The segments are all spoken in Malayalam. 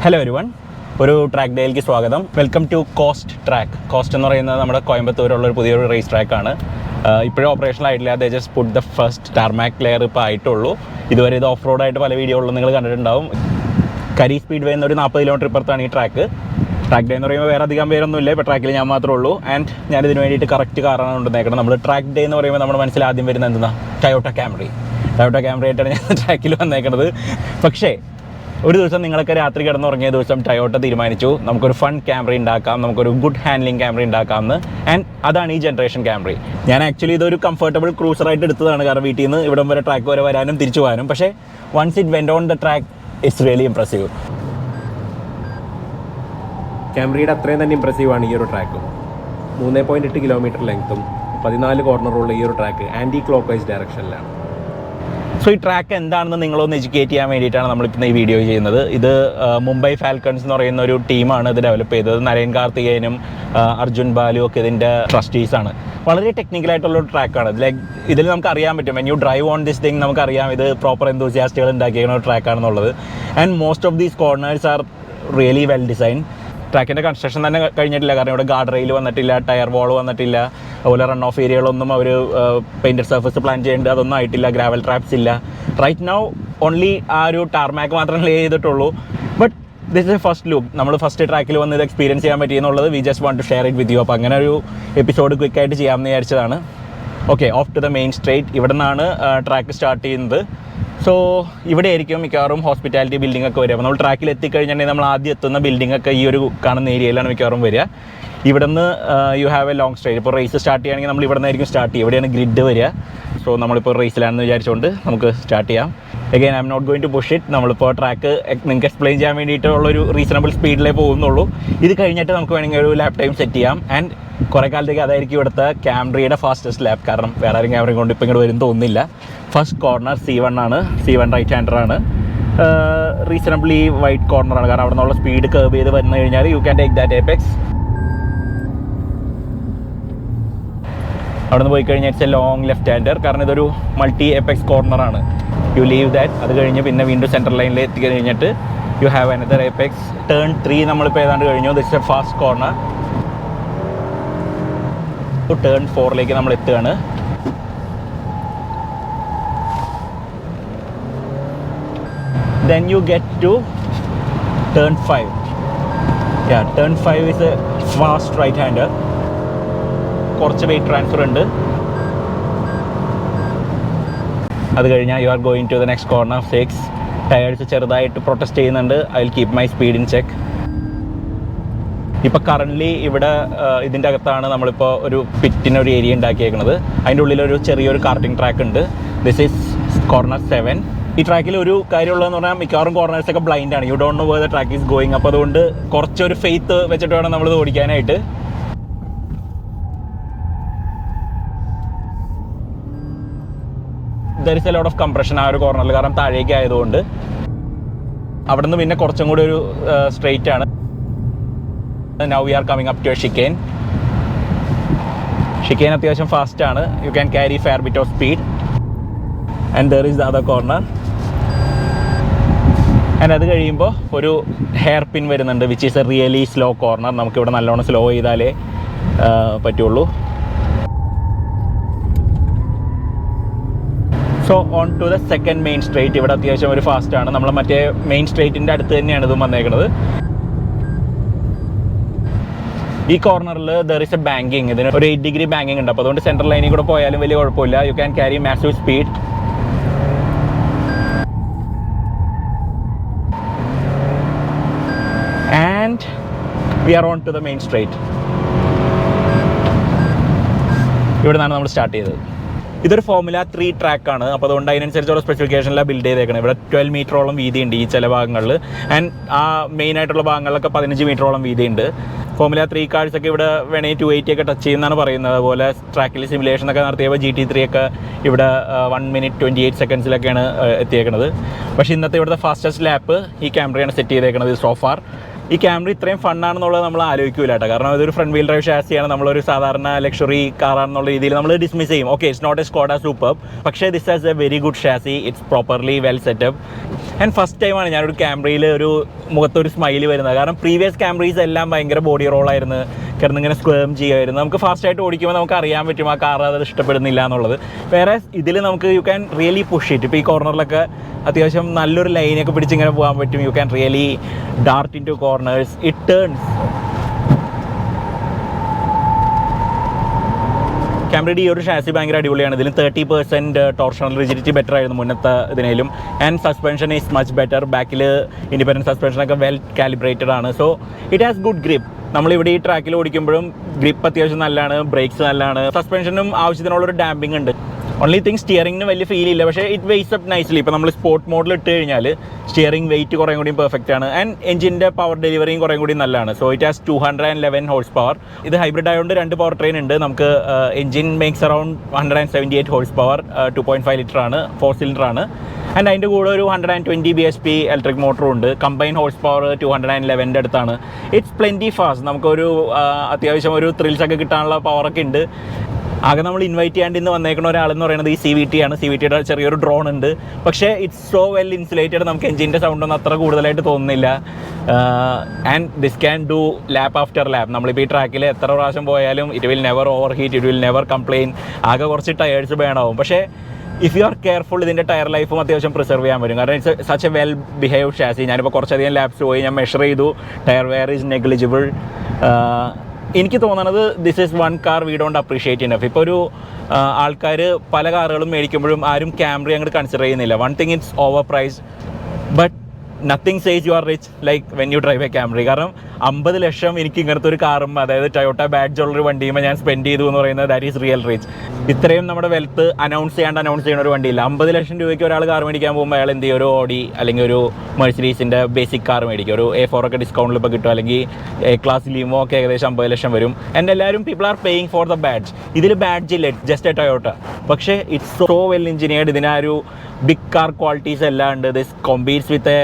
ഹലോ എവരിവൺ, ഒരു ട്രാക്ക് ഡേയിലേക്ക് സ്വാഗതം. Welcome to coast track. Coast എന്ന് പറയുന്നത് നമ്മുടെ കോയമ്പത്തൂരുള്ള ഒരു പുതിയൊരു റേസ് ട്രാക്കാണ്. ഇപ്പോഴും ഓപ്പറേഷണൽ ആയിട്ടില്ല. They just put the first tarmac layer ഇപ്പോൾ ആയിട്ടുള്ളൂ. ഇതുവരെ ഇത് ഓഫ് റോഡായിട്ട് പല വീഡിയോകളിലും നിങ്ങൾ കണ്ടിട്ടുണ്ടാവും. കരി സ്പീഡ് വേ എന്നൊരു 40 കിലോമീറ്റർ ഇപ്പുറത്താണ് ഈ ട്രാക്ക്. ട്രാക്ക് ഡേ എന്ന് പറയുമ്പോൾ വേറെ അധികം പേരൊന്നുമില്ല. ഇപ്പോൾ ട്രാക്കിൽ ഞാൻ മാത്രമേ ഉള്ളൂ. ആൻഡ് ഞാനിതിന് വേണ്ടിയിട്ട് കറക്റ്റ് കാറാണ് കൊണ്ടുവന്നേക്കണം. നമ്മൾ ട്രാക്ക് ഡേ എന്ന് പറയുമ്പോൾ നമ്മുടെ മനസ്സിൽ ആദ്യം വരുന്നത് എന്താണ്? ടൊയോട്ട ക്യാമറി ആയിട്ടാണ് ഞാൻ ട്രാക്കിൽ വന്നേക്കുന്നത്. പക്ഷേ ഒരു ദിവസം നിങ്ങളൊക്കെ രാത്രി കിടന്നുറങ്ങിയ ദിവസം ടൊയോട്ട തീരുമാനിച്ചു നമുക്കൊരു ഫൺ ക്യാമറ ഉണ്ടാക്കാം, നമുക്കൊരു ഗുഡ് ഹാൻഡ്ലിംഗ് ക്യാമറ ഉണ്ടാക്കാമെന്ന്. ആൻഡ് അതാണ് ഈ ജനറേഷൻ ക്യാമറ. ഞാൻ ആക്ച്വലി ഇതൊരു കംഫർട്ടബിൾ ക്രൂസറായിട്ട് എടുത്തതാണ്, കാരണം വീട്ടിൽ നിന്ന് ഇവിടം വരെ ട്രാക്ക് വരെ വരാനും തിരിച്ചു പോകാനും. പക്ഷേ once it went on the track it's really impressive. ക്യാമറയുടെ അത്രയും തന്നെ ഇംപ്രസീവാണ് ഈ ഒരു ട്രാക്ക്. 3.8 കിലോമീറ്റർ ലെങ്ത്തും 14 കോർണറുള്ള ഈ ഒരു ട്രാക്ക് ആൻറ്റി ക്ലോക്ക് വൈസ് ഡയറക്ഷനിലാണ്. സോ ഈ ട്രാക്ക് എന്താണെന്ന് നിങ്ങളൊന്ന് എഡ്യൂക്കേറ്റ് ചെയ്യാൻ വേണ്ടിയിട്ടാണ് നമ്മളിപ്പോൾ ഈ വീഡിയോ ചെയ്യുന്നത്. ഇത് മുംബൈ ഫാൽക്കൺസ് എന്ന് പറയുന്ന ഒരു ടീമാണ് ഇത് ഡെവലപ്പ് ചെയ്തത്. നരേൻ കാർത്തികേയനും അർജുൻ ബാലു ഒക്കെ ഇതിൻ്റെ ട്രസ്റ്റീസാണ്. വളരെ ടെക്നിക്കലായിട്ടുള്ളൊരു ട്രാക്കാണ്. ഇതിൽ നമുക്ക് അറിയാൻ പറ്റും, when you drive on this thing നമുക്കറിയാം ഇത് പ്രോപ്പർ എന്തൂസിയാസ്റ്റുകൾ ഉണ്ടാക്കിയിരിക്കുന്ന ഒരു ട്രാക്കാണെന്നുള്ളത്. And most of these corners are really well design. ട്രാക്കിൻ്റെ കൺസ്ട്രക്ഷൻ തന്നെ കഴിഞ്ഞിട്ടില്ല, കാരണം ഇവിടെ ഗാർഡ് റെയിൽ വന്നിട്ടില്ല, ടയർ വാൾ വന്നിട്ടില്ല, അതുപോലെ റൺ ഓഫ് ഏരിയകളൊന്നും അവർ പെയിൻറ്റഡ് സർഫസ് പ്ലാൻ ചെയ്യേണ്ടത് അതൊന്നും ആയിട്ടില്ല, ഗ്രാവൽ ട്രാപ്സ് ഇല്ല. റൈറ്റ് നൗ ഓൺലി ആ ഒരു ടാർമാക്ക് മാത്രമേ ലേ ചെയ്തിട്ടുള്ളൂ. But this is a first look. നമ്മൾ ഫസ്റ്റ് ട്രാക്കിൽ വന്ന് ഇത് എക്സ്പീരിയൻസ് ചെയ്യാൻ പറ്റിയെന്നുള്ളത് we just want to share it with you. അപ്പോൾ അങ്ങനെ ഒരു എപ്പിസോഡ് ക്വിക്കായിട്ട് ചെയ്യാമെന്ന് വിചാരിച്ചതാണ്. Okay, off to the main straight. ഇവിടെ നിന്നാണ് ട്രാക്ക് സ്റ്റാർട്ട് ചെയ്യുന്നത്. സോ ഇവിടെ ആയിരിക്കും മിക്കവാറും ഹോസ്പിറ്റാലിറ്റി ബിൽഡിംഗ് ഒക്കെ വരിക. അപ്പോൾ നമ്മൾ ട്രാക്കിൽ എത്തിക്കഴിഞ്ഞിട്ടുണ്ടെങ്കിൽ നമ്മൾ ആദ്യം എത്തുന്ന ബിൽഡിംഗ് ഒക്കെ ഈ ഒരു കാണുന്ന ഏരിയയിലാണ് മിക്കവാറും വരിക. ഇവിടെ നിന്ന് you have A long straight. ഇപ്പോൾ റേസ് സ്റ്റാർട്ട് ചെയ്യുകയാണെങ്കിൽ നമ്മൾ ഇവിടെ നിന്നായിരിക്കും സ്റ്റാർട്ട് ചെയ്യുക. ഇവിടെയാണ് ഗ്രിഡ് വരിക. സോ നമ്മളിപ്പോൾ റേസിലാണെന്ന് വിചാരിച്ചുകൊണ്ട് നമുക്ക് സ്റ്റാർട്ട് ചെയ്യാം. Again I'm not going to push it. നമ്മളിപ്പോൾ ട്രാക്ക് നിങ്ങൾക്ക് എക്സ്പ്ലെയിൻ ചെയ്യാൻ വേണ്ടിയിട്ടുള്ളൊരു റീസണബിൾ സ്പീഡിലേ പോകുന്നുള്ളൂ. ഇത് കഴിഞ്ഞിട്ട് നമുക്ക് വേണമെങ്കിൽ ഒരു ലാപ്പ് ടൈം സെറ്റ് ചെയ്യാം. ആൻഡ് കുറേ കാലത്തേക്ക് അതായിരിക്കും ഇവിടുത്തെ ക്യാമറയുടെ ഫാസ്റ്റസ്റ്റ് ലാപ്പ്, കാരണം വേറെ ആരും ക്യാമറയും കൊണ്ട് ഇപ്പോൾ ഇങ്ങോട്ട് വരും തോന്നുന്നില്ല. ഫസ്റ്റ് കോർണർ C1 ആണ്. C1 റൈറ്റ് ഹാൻഡറാണ്. റീസണബിളി വൈഡ് കോർണറാണ്, കാരണം അവിടെ നിന്നുള്ള സ്പീഡ് കർവ് ചെയ്ത് വന്നു കഴിഞ്ഞാൽ you can take that apex. അവിടെ നിന്ന് പോയി കഴിഞ്ഞാൽ it's a long left hander, കാരണം ഇതൊരു മൾട്ടി എപെക്സ് കോർണറാണ്. You leave that. അത് കഴിഞ്ഞ് പിന്നെ വീണ്ടും സെൻട്രൽ ലൈനിൽ എത്തി കഴിഞ്ഞിട്ട് you have another apex. Turn 3 നമ്മളിപ്പോൾ ഏതാണ്ട് കഴിഞ്ഞു. This a fast corner. Turn 4ലേക്ക് നമ്മൾ എത്തുകയാണ്. Then you get to turn 5. Yeah, turn 5 is a fast right hander. കുറച്ച് വെയിറ്റ് ട്രാൻസ്ഫർ ഉണ്ട്. അത് കഴിഞ്ഞാൽ you are going to the next corner 6. Tyres ചെറുതായിട്ട് പ്രൊട്ടസ്റ്റ് ചെയ്യുന്നുണ്ട്. I will keep my speed in check. ഇപ്പോൾ കറൻ്റ്ലി ഇവിടെ ഇതിൻ്റെ അകത്താണ് നമ്മളിപ്പോൾ ഒരു പിറ്റിനൊരു ഏരിയ ഉണ്ടാക്കിയേക്കുന്നത്. അതിൻ്റെ ഉള്ളിലൊരു ചെറിയൊരു കാർട്ടിംഗ് ട്രാക്ക് ഉണ്ട്. This is corner 7. ഈ ട്രാക്കിൽ ഒരു കാര്യമുള്ളതെന്ന് പറഞ്ഞാൽ മിക്കവാറും കോർണേഴ്സൊക്കെ ബ്ലൈൻഡ് ആണ്. You don't know where the track is going. അപ്പോൾ അതുകൊണ്ട് കുറച്ചൊരു ഫെയ്ത്ത് വെച്ചിട്ട് വേണം നമ്മളിത് ഓടിക്കാനായിട്ട്. There is a lot of compression ആ ഒരു കോർണറിൽ, കാരണം താഴേക്ക് ആയതുകൊണ്ട്. അവിടെ നിന്ന് പിന്നെ കുറച്ചും കൂടി ഒരു സ്ട്രെയിറ്റ് ആണ്. Now we are coming up to a chicane. Chicane അത്യാവശ്യം ഫാസ്റ്റ് ആണ്. You can carry fair bit of speed. And there is the other corner. And അത് കഴിയുമ്പോൾ ഒരു ഹെയർ പിൻ വരുന്നുണ്ട്, which is a really slow corner. നമുക്കിവിടെ നല്ലോണം സ്ലോ ചെയ്താലേ പറ്റുള്ളൂ. So on to the second main straight. ഇവിടെ അത്യാവശ്യം ഒരു ഫാസ്റ്റ് ആണ്. നമ്മൾ മറ്റേ മെയിൻ സ്ട്രേറ്റിൻ്റെ അടുത്ത് തന്നെയാണ് ഇതും വന്നേക്കുന്നത്. ഈ കോർണറിൽ ദർ ഇസ് എ ബാങ്കിങ്. ഇതിന് ഒരു 8 ഡിഗ്രി ബാങ്കിങ് ഉണ്ട്. അപ്പോൾ അതുകൊണ്ട് സെൻട്രൽ ലൈനിൽ കൂടെ പോയാലും വലിയ കുഴപ്പമില്ല. You can carry massive speed. And we are on to the main straight. ഇവിടെ നിന്നാണ് നമ്മൾ സ്റ്റാർട്ട് ചെയ്തത്. ഇതൊരു ഫോർമുല 3 ട്രാക്കാണ്. അപ്പോൾ അതുകൊണ്ട് അതിനനുസരിച്ചുള്ള സ്പെസിഫിക്കേഷനിലാണ് ബിൽഡ് ചെയ്തേക്കുന്നത്. ഇവിടെ 12 മീറ്ററോളം വീതിയുണ്ട് ഈ ചില ഭാഗങ്ങളിൽ. ആൻഡ് ആ മെയിൻ ആയിട്ടുള്ള ഭാഗങ്ങളിലൊക്കെ 15 മീറ്ററോളം വീതിയുണ്ട്. ഫോർമുല 3 കാഴ്ചയൊക്കെ ഇവിടെ വേണമെങ്കിൽ 280 ഒക്കെ ടച്ച് ചെയ്യുന്നതാണ് പറയുന്നത്. അതുപോലെ ട്രാക്കിൽ സിമുലേഷൻ ഒക്കെ നടത്തിയപ്പോൾ GT3 ഒക്കെ ഇവിടെ 1 minute 28 secondsലൊക്കെയാണ് എത്തിയേക്കുന്നത്. പക്ഷേ ഇന്നത്തെ ഇവിടുത്തെ ഫാസ്റ്റസ്റ്റ് ലാപ്പ് ഈ ക്യാമറയാണ് സെറ്റ് ചെയ്തേക്കുന്നത് സോഫാർ. ഈ ക്യാമറി ഇത്രയും ഫണ്ണാണെന്നുള്ളത് നമ്മൾ ആലോചിക്കില്ല കേട്ടോ. കാരണം അതൊരു ഫ്രണ്ട് വീൽ ഡ്രൈവ് ഷാസിയാണ്, നമ്മളൊരു സാധാരണ ലക്ഷറി കാറാണെന്നുള്ള രീതിയിൽ നമ്മൾ ഡിസ്മിസ് ചെയ്യും. Okay, it's not a Skoda Superb, പക്ഷേ this has a very good chassis, it's properly well setup. And first ടൈമാണ് ഞാനൊരു ക്യാമറയിൽ ഒരു മുഖത്തൊരു സ്മൈൽ വരുന്നത്. കാരണം പ്രീവിയസ് ക്യാമറീസ് എല്ലാം ഭയങ്കര ബോഡി റോളായിരുന്നു, കാരണം ഇങ്ങനെ സ്ക്വേം ചെയ്യുമായിരുന്നു. നമുക്ക് ഫാസ്റ്റായിട്ട് ഓടിക്കുമ്പോൾ നമുക്ക് അറിയാൻ പറ്റും ആ കാർ അത് ഇഷ്ടപ്പെടുന്നില്ല എന്നുള്ളത്. വേറെ ഇതിൽ നമുക്ക് U can really push it. ഇപ്പോൾ ഈ കോർണറിലൊക്കെ അത്യാവശ്യം നല്ലൊരു ലൈനൊക്കെ പിടിച്ച് ഇങ്ങനെ പോകാൻ പറ്റും. You can really dart into corners, it turns. ക്യാമറയുടെ ഈ ഒരു ഷാസി ഭയങ്കര അടിപൊളിയാണ്. ഇതിൽ 30% ടോർഷണൽ റിജിഡിറ്റി ബെറ്റർ ആയിരുന്നു മുന്നത്തെ ഇതിനേലും. And suspension is much better. ബാക്കിൽ ഇൻഡിപെൻഡൻറ്റ് സസ്പെൻഷനൊക്കെ വെൽ കാലിബ്രേറ്റഡ് ആണ്. So it has good grip. നമ്മളിവിടെ ഈ ട്രാക്കിൽ ഓടിക്കുമ്പോഴും ഗ്രിപ്പ് അത്യാവശ്യം നല്ലതാണ്, ബ്രേക്സ് നല്ലതാണ്, സസ്പെൻഷനും ആവശ്യത്തിനുള്ളൊരു ഡാമ്പിംഗ് ഉണ്ട്. ഓൺലി തിങ് സ്റ്റിയറിംഗിന് വലിയ ഫീൽ ഇല്ല, പക്ഷേ ഇറ്റ് വെയ്സ് അപ്പ് നൈസ്ലി. ഇപ്പോൾ നമ്മൾ സ്പോർട്ട് മോഡിൽ ഇട്ട് കഴിഞ്ഞാൽ സ്റ്റിയറിംഗ് വെയിറ്റ് കുറേ കൂടി പെർഫെക്റ്റ് ആണ്. ആൻഡ് എഞ്ചിൻ്റെ പവർ ഡെലിവറിയും കുറേ കൂടി നല്ലതാണ്. So it has 211 horse power. ഇത് ഹൈബ്രിഡ് ആയതുകൊണ്ട് 2 പവർ ട്രെയിൻ ഉണ്ട്. നമുക്ക് engine makes around 178 horse power, 2.5 litre ആണ്, 4 സിലിണ്ടർ ആണ്. ആൻഡ് അതിൻ്റെ കൂടെ ഒരു 120 bhp ഇലക്ട്രിക് മോട്ടറും ഉണ്ട്. കമ്പൈൻ ഹോഴ്സ് പവർ 211 അടുത്താണ്. It's plenty fast. നമുക്കൊരു അത്യാവശ്യം ഒരു ത്രിൽസൊക്കെ കിട്ടാനുള്ള പവറൊക്കെ ഉണ്ട്. ആകെ നമ്മൾ ഇൻവൈറ്റ് ചെയ്യാണ്ട് ഇന്ന് വന്നേക്കുന്ന ഒരാളെന്ന് പറയുന്നത് ഈ CVT ആണ്. CVTയുടെ ചെറിയൊരു ഡ്രോൺ ഉണ്ട്, പക്ഷേ ഇറ്റ്സ് സോ വെൽ ഇൻസുലേറ്റഡ്. നമുക്ക് എഞ്ചിൻ്റെ സൗണ്ടൊന്നും അത്ര കൂടുതലായിട്ട് തോന്നുന്നില്ല. And this can do lap after lap. നമ്മളിപ്പോൾ ഈ ട്രാക്കിൽ എത്ര പ്രാവശ്യം പോയാലും it will never overheat, it will never complain. ആകെ കുറച്ച് ടയേർഡ്സ് ബേണാവും, പക്ഷേ ഇഫ് യു ആർ കെയർഫുൾ ഇതിൻ്റെ ടയർ ലൈഫും അത്യാവശ്യം പ്രിസർവ് ചെയ്യാൻ പറ്റും. കാരണം it's such a well behave chassis. ഞാനിപ്പോൾ കുറച്ചധികം ലാപ്സ് പോയി, ഞാൻ മെഷർ ചെയ്തു, ടയർ വെയർ ഈസ് നെഗ്ലിജിബിൾ. എനിക്ക് തോന്നുന്നത് this is one car we don't appreciate enough. ഇപ്പോൾ ഒരു ആൾക്കാർ പല കാറുകളും മേടിക്കുമ്പോഴും ആരും ക്യാമറി അങ്ങോട്ട് കൺസിഡർ ചെയ്യുന്നില്ല. One thing, it's over price, but nothing says you are rich like when you drive a Camry. കാരണം 50 ലക്ഷം എനിക്ക് ഇങ്ങനത്തെ ഒരു കാറും, അതായത് ടൊയോട്ട ബാഡ്ജ് ഉള്ളൊരു വണ്ടിയുമ്പോൾ ഞാൻ സ്പെൻഡ് ചെയ്തു എന്ന് പറയുന്നത് ദാറ്റ് ഈസ് റിയൽ റിച്ച്. ഇത്രയും നമ്മുടെ വെൽത്ത് അനൗൺസ് ചെയ്യുന്ന ഒരു വണ്ടിയില്ല. 50 ലക്ഷം രൂപയ്ക്ക് ഒരാൾ കാർ മേടിക്കാൻ പോകുമ്പോൾ അയാൾ എന്ത് ചെയ്യും, ഒരു ഓഡി അല്ലെങ്കിൽ ഒരു മെഴ്സിഡീസിൻ്റെ ബേസിക് കാർ മേടിക്കും. ഒരു A4 ഒക്കെ ഡിസ്കൗണ്ടിൽ ഇപ്പോൾ കിട്ടും, അല്ലെങ്കിൽ A ക്ലാസ് ലിമോ ഒക്കെ ഏകദേശം 50 ലക്ഷം വരും. ആൻഡ് എല്ലാവരും people are paying for the badge. ഇതിൽ ബാഡ്ജ് ഇല്ല, ജസ്റ്റ് എ ടൊയോട്ട. പക്ഷേ ഇറ്റ്സ് സോ വെൽ എഞ്ചിനീയർഡ്. ഇതിനൊരു ബിഗ് കാർ ക്വാളിറ്റീസ് എല്ലാം ഉണ്ട്. ദിസ് കോമ്പീറ്റ്സ് വിത്ത്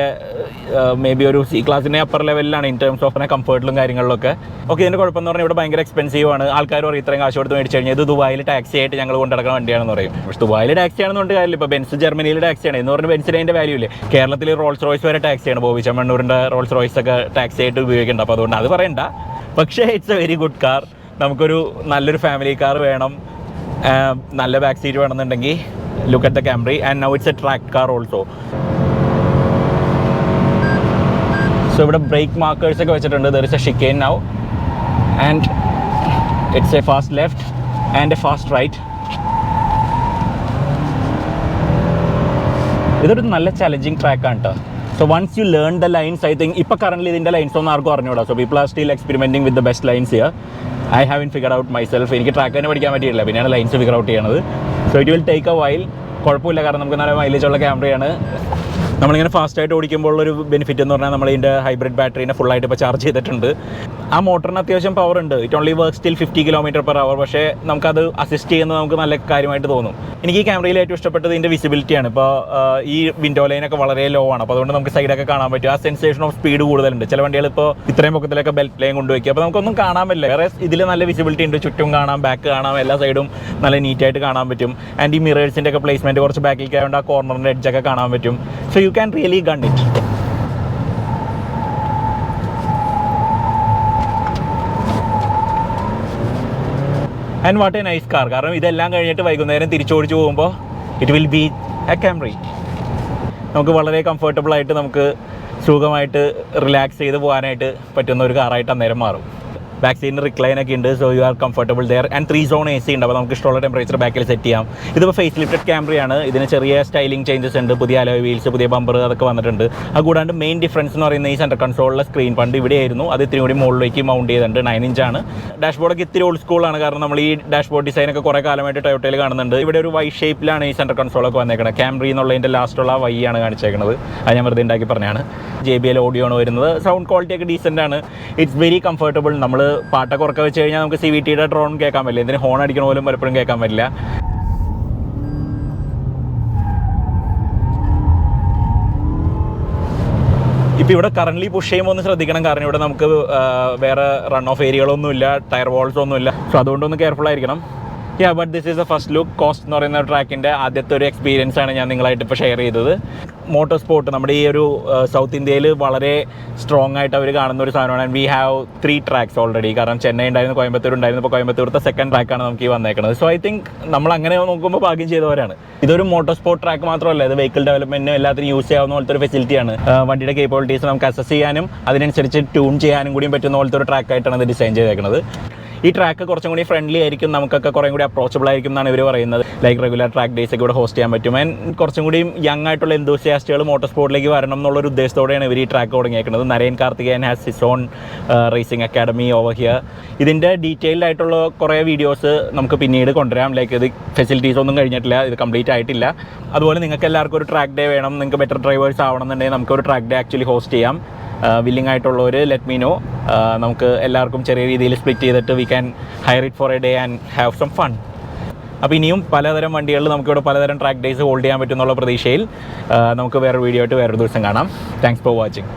മേ ബി ഒരു C ക്ലാസിൻ്റെ അപ്പർ ലെവലിലാണ് ഇൻ ടേംസ് ഓഫ് കംഫർട്ടിലും കാര്യങ്ങളിലൊക്കെ. ഓക്കെ, ഇതിൻ്റെ കുഴപ്പമെന്ന് പറഞ്ഞാൽ ഇവിടെ ഭയങ്കര എക്സ്പെൻസീവ് ആണ്. ആൾക്കാർ പറയും ഇത്രയും കാശ് കൊടുത്ത് മേടിച്ച് കഴിഞ്ഞാൽ ഇത് ദുബായിൽ ടാക്സി ആയിട്ട് ഞങ്ങൾ കൊണ്ടുനടക്കുന്ന വണ്ടിയാണെന്ന് പറയും. പക്ഷേ ദുബായിൽ ടാക്സി ആണെന്ന് പറഞ്ഞിട്ട് കാര്യമില്ല. ഇപ്പോൾ ബെൻസ് ജർമ്മനിയിൽ ടാക്സിയാണ് എന്ന് പറഞ്ഞാൽ ബെൻസിന് അതിൻ്റെ വാല്യൂ ഇല്ലേ. കേരളത്തിൽ റോൾസ് റോയ്സ് വരെ ടാക്സിയാണ്. ബോബി ചെമ്മണ്ണൂരിൻ്റെ റോൾസ് റോയ്സ് ഒക്കെ ടാക്സി ആയിട്ട് ഉപയോഗിക്കുന്നുണ്ട്. അപ്പോൾ അതുകൊണ്ട് അത് പറയണ്ട. പക്ഷേ it's a very good car. നമുക്കൊരു നല്ലൊരു ഫാമിലി കാർ വേണം, നല്ല ബാക്ക് സീറ്റ് വേണമെന്നുണ്ടെങ്കിൽ look at the Camry. And now it's a track car also. So ഇവിടെ ബ്രേക്ക് മാർക്കേഴ്സ് ഒക്കെ വെച്ചിട്ടുണ്ട്. There is a chicane now and it's a fast left and a fast right. ഇതൊരു നല്ല ചലഞ്ചിങ് ട്രാക്കാണ് കേട്ടോ. So once you learn the lines, I think ഇപ്പോൾ കറൻറ്റ്ലി ഇതിൻ്റെ ലൈൻസ് ഒന്നും ആർക്കും അറിഞ്ഞൂടാ. So people are still experimenting with the best lines here. I having figure out myself. എനിക്ക് ട്രാക്ക് തന്നെ പഠിക്കാൻ പറ്റിയിട്ടില്ല, പിന്നെയാണ് ലൈൻസ് ഫിഗർ ഔട്ട് ചെയ്യണത്. So it will take a while. കുഴപ്പമില്ല, കാരണം നമുക്ക് നല്ല മൈലേജ് ഉള്ള ക്യാമറയാണ്. നമ്മളിങ്ങനെ ഫാസ്റ്റായിട്ട് ഓടിക്കുമ്പോൾ ഒരു ബെനിഫിറ്റ് എന്ന് പറഞ്ഞാൽ നമ്മളിതിൻ്റെ ഹൈബ്രിഡ് ബാറ്ററീനെ ഫുള്ളായിട്ട് ഇപ്പോൾ ചാർജ് ചെയ്തിട്ടുണ്ട്. ആ മോട്ടറിന് അത്യാവശ്യം പവർ ഉണ്ട്. It only work still 50 km/h. പക്ഷേ നമുക്കത് അസിസ്റ്റ് ചെയ്യുന്നത് നമുക്ക് നല്ല കാര്യമായിട്ട് തോന്നും. എനിക്ക് ഈ ക്യാമറയിൽ ഏറ്റവും ഇഷ്ടപ്പെട്ടത് ഇതിൻ്റെ വിസിബിലിറ്റിയാണ്. ഇപ്പോൾ ഈ വിൻഡോ ലൈനൊക്കെ വളരെ ലോ ആണ്, അപ്പോൾ അതുകൊണ്ട് നമുക്ക് സൈഡൊക്കെ കാണാൻ പറ്റും. ആ സെൻസേഷൻ ഓഫ് സ്പീഡ് കൂടുതലുണ്ട്. ചില വണ്ടികൾ ഇപ്പോൾ ഇത്രയും പൊക്കത്തിലൊക്കെ ബെൽറ്റ് ലൈൻ കൊണ്ടുവയ്ക്കുക, അപ്പോൾ നമുക്കൊന്നും കാണാൻ പറ്റില്ല. വേറെ ഇതിൽ നല്ല വിസിബിലിറ്റി ഉണ്ട്. ചുറ്റും കാണാം, ബാക്ക് കാണാം, എല്ലാ സൈഡും നല്ല നീറ്റായിട്ട് കാണാൻ പറ്റും. ആൻഡ് ഈ മിറേഴ്സിൻ്റെ ഒക്കെ പ്ലേസ്മെൻറ്റ് കുറച്ച് ബാക്കിലേക്ക് ആയതുകൊണ്ട് ആ കോർണറിൻ്റെ എഡ്ജൊക്കെ കാണാൻ പറ്റും. So you can really gun it. And what A nice car. കാരണം ഇതെല്ലാം കഴിഞ്ഞിട്ട് വൈകുന്നേരം തിരിച്ചോടിച്ച് പോകുമ്പോൾ it will be A Camry. നമുക്ക് വളരെ കംഫർട്ടബിളായിട്ട് നമുക്ക് സുഖമായിട്ട് റിലാക്സ് ചെയ്ത് പോകാനായിട്ട് പറ്റുന്ന ഒരു കാറായിട്ട് അന്നേരം മാറും. ബാക്ക് സീറ്റിന് റിക്ലൈനൊക്കെ ഉണ്ട്. So you are comfortable there. And 3 zone AC ഉണ്ട്, അപ്പോൾ നമുക്ക് ഇഷ്ടമുള്ള ടെമ്പറേച്ചർ ബാക്കിൽ സെറ്റ് ചെയ്യാം. ഇതിപ്പോൾ ഫേസ് ലിഫ്റ്റഡ് Camry ആണ്. ഇതിന് ചെറിയ സ്റ്റൈലിംഗ് ചേഞ്ചസ് ഉണ്ട്. പുതിയ അലോയ് വീൽസ്, പുതിയ ബമ്പർ അതൊക്കെ വന്നിട്ടുണ്ട്. അതുകൂടാണ്ട് മെയിൻ ഡിഫറൻസ് എന്ന് പറയുന്നത് ഈ സെൻറ്റർ കൺസോളിലെ സ്ക്രീൻ പണ്ട് ഇവിടെയായിരുന്നു, അത് ഇത്തിരി കൂടി മുകളിലേക്ക് മൗണ്ട് ചെയ്തിട്ടുണ്ട്. 9 ഇഞ്ചാണ്. ഡാഷ്ബോർഡൊക്കെ ഇത്തിരി ഓൾഡ് സ്കൂളാണ്, കാരണം നമ്മൾ ഈ ഡാഷ്ബോർഡ് ഡിസൈനൊക്കെ കുറേ കാലമായിട്ട് ടൊയോട്ടയിൽ കാണുന്നുണ്ട്. ഇവിടെ ഒരു വൈ ഷേപ്പിലാണ് ഈ സെൻറ്റർ കൺസോളൊക്കെ വന്നേക്കുന്നത്. Camry എന്നുള്ളതിൻ്റെ ലാസ്റ്റുള്ള വൈ ആണ് കാണിച്ചേക്കുന്നത്. അത് ഞാൻ വെറുതെ ഉണ്ടാക്കി പറഞ്ഞാണ്. JBL ഓഡിയോ ആണ് വരുന്നത്. സൗണ്ട് ക്വാളിറ്റി ഒക്കെ ഡീസൻ്റ് ആണ്. It's very comfortable. നമ്മൾ പാട്ടൊക്കെ ഉറക്കം വെച്ച് കഴിഞ്ഞാൽ നമുക്ക് CVTയുടെ ഡ്രോൺ കേൾക്കാൻ പറ്റില്ല. എന്തിന് ഹോൺ അടിക്കണ പോലും പലപ്പോഴും കേൾക്കാൻ പറ്റില്ല. ഇപ്പോൾ ഇവിടെ കറൻ്റ്ലി പുഷ് ചെയ്യുമ്പോൾ ഒന്ന് ശ്രദ്ധിക്കണം, കാരണം ഇവിടെ നമുക്ക് വേറെ റൺ ഓഫ് ഏരിയകളൊന്നുമില്ല, ടയർ വാൾസ് ഒന്നുമില്ല. സോ അതുകൊണ്ടൊന്ന് കെയർഫുൾ ആയിരിക്കണം. But this is A first look. Cost എന്ന് പറയുന്ന ട്രാക്കിൻ്റെ ആദ്യത്തെ ഒരു എക്സ്പീരിയൻസ് ആണ് ഞാൻ നിങ്ങളായിട്ട് ഇപ്പോൾ ഷെയർ ചെയ്തത്. മോട്ടോർ സ്പോർട്ട് നമ്മുടെ ഈ ഒരു സൗത്ത് ഇന്ത്യയിൽ വളരെ സ്ട്രോങ് ആയിട്ട് അവർ കാണുന്ന ഒരു സാധനമാണ്. And we have 3 tracks already. കാരണം ചെന്നൈ ഉണ്ടായിരുന്നു, കോയമ്പത്തൂർ ഉണ്ടായിരുന്നു, ഇപ്പോൾ കോയമ്പത്തൂരത്തെ സെക്കൻഡ് ട്രാക്കാണ് നമുക്ക് ഈ വന്നേക്കുന്നത്. സോ ഐ തിങ്ക് നമ്മൾ അങ്ങനെ നോക്കുമ്പോൾ ഭാഗ്യം ചെയ്തവരാണ്. ഇതൊരു മോട്ടോർ സ്പോർട്ട് ട്രാക്ക് മാത്രമല്ല, ഇത് വെഹിക്കിൾ ഡെവലപ്മെൻറ്റിനും എല്ലാത്തിനും യൂസ് ചെയ്യാവുന്ന പോലത്തെ ഒരു ഫെസിലിറ്റിയാണ്. വണ്ടിയുടെ കേപ്പബിലിറ്റീസ് നമുക്ക് അസസ് ചെയ്യാനും അതിനനുസരിച്ച് ട്യൂൺ ചെയ്യാനും കൂടിയും പറ്റുന്ന പോലത്തെ ഒരു ട്രാക്കായിട്ടാണ് ഇത് ഡിസൈൻ ചെയ്തേക്കുന്നത്. ഈ ട്രാക്ക് കുറച്ചും കൂടി ഫ്രണ്ട്ലി ആയിരിക്കും, നമുക്കൊക്കെ കുറേ കൂടി അപ്രോച്ചബിൾ ആയിരിക്കും എന്നാണ് ഇവർ പറയുന്നത്. ലൈക്ക് റെഗുലർ ട്രാക്ക് ഡേയ്സ് ഒക്കെ ഇവിടെ ഹോസ്റ്റ് ചെയ്യാൻ പറ്റും. ആൻഡ് കുറച്ചും കൂടി യങ് ആയിട്ടുള്ള എന്തൂസിയാസ്റ്റുകൾ മോട്ടോർ സ്പോർട്ടിലേക്ക് വരണം എന്നുള്ളൊരു ഉദ്ദേശത്തോടെയാണ് ഇവർ ഈ ട്രാക്ക് തുടങ്ങിയേക്കുന്നത്. Narain Karthikeyan has his own racing academy over here. ഇതിൻ്റെ ഡീറ്റെയിൽഡ് ആയിട്ടുള്ള കുറേ വീഡിയോസ് നമുക്ക് പിന്നീട് കൊണ്ടുവരാം. ലൈക്ക് ഇത് ഫെസിലിറ്റീസ് ഒന്നും കഴിഞ്ഞിട്ടില്ല, ഇത് കംപ്ലീറ്റ് ആയിട്ടില്ല. അതുപോലെ നിങ്ങൾക്ക് എല്ലാവർക്കും ഒരു ട്രാക്ക് ഡേ വേണം, നിങ്ങൾക്ക് ബെറ്റർ ഡ്രൈവേഴ്സ് ആവണമെന്നുണ്ടെങ്കിൽ നമുക്കൊരു ട്രാക്ക് ഡേ ആക്ച്വലി ഹോസ്റ്റ് ചെയ്യാം. വില്ലിംഗ് ആയിട്ടുള്ളവർ ലെറ്റ് മീ നോ. നമുക്ക് എല്ലാവർക്കും ചെറിയ രീതിയിൽ സ്പ്ലിറ്റ് ചെയ്തിട്ട് we can hire it for a day and have some fun. അപ്പോൾ ഇനിയും പലതരം വണ്ടികളിൽ നമുക്കിവിടെ പലതരം ട്രാക്ക് ഡേയ്സ് ഹോൾഡ് ചെയ്യാൻ പറ്റുമെന്നുള്ള പ്രതീക്ഷയിൽ നമുക്ക് വേറൊരു വീഡിയോ ആയിട്ട് വേറൊരു ദിവസം കാണാം. Thanks for watching.